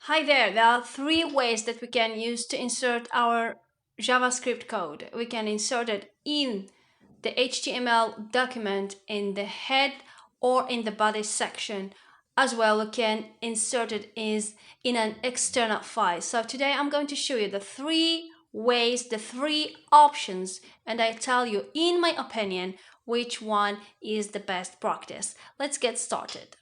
Hi there are three ways that we can use to insert our JavaScript code. We can insert it in the HTML document in the head or in the body section. As well, we can insert it in an external file. So today I'm going to show you the three ways, the three options, and I tell you, in my opinion, which one is the best practice. Let's get started.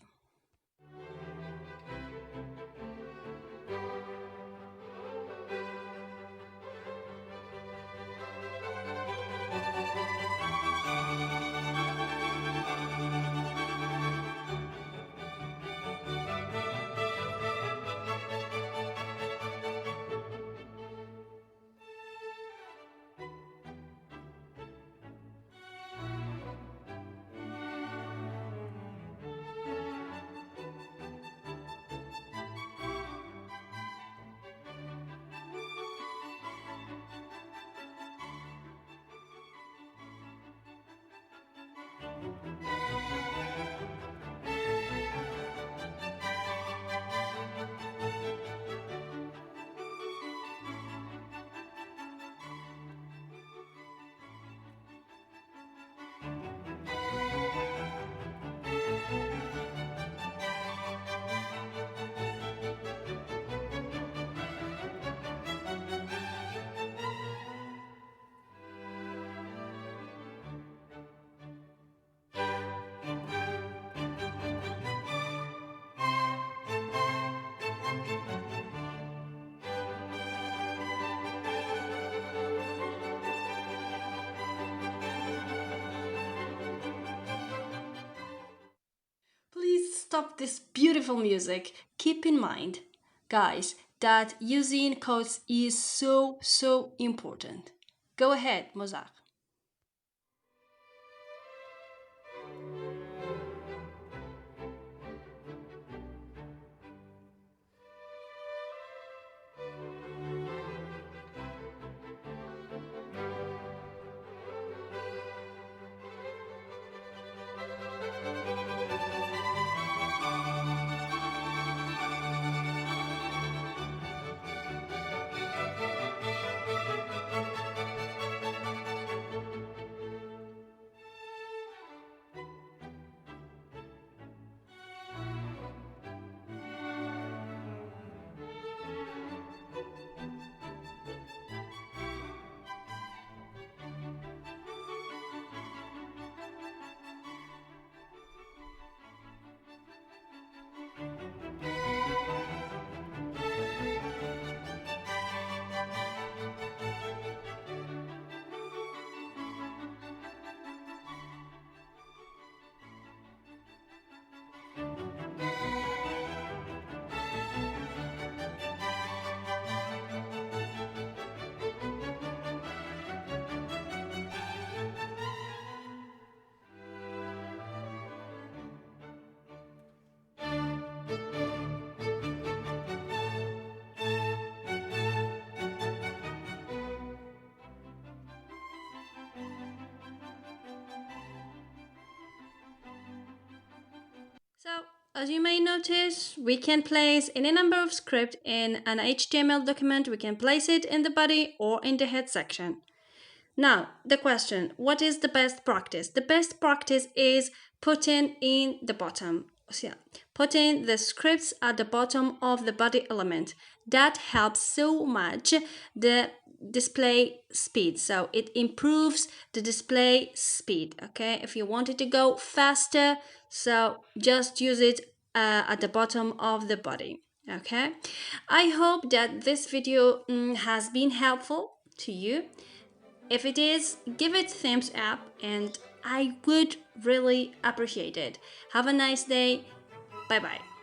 Please stop this beautiful music. Keep in mind, guys, that using codes is so important. Go ahead, Mozart. So, as you may notice, we can place any number of script in an HTML document. We can place it in the body or in the head section. Now, the question, what is the best practice? The best practice is putting in the bottom. So, yeah, putting the scripts at the bottom of the body element. That helps so much the display speed. So it improves the display speed. Okay, if you want it to go faster, so just use it at the bottom of the body. Okay, I hope that this video has been helpful to you. If it is, give it thumbs up and I would really appreciate it. Have a nice day. Bye bye.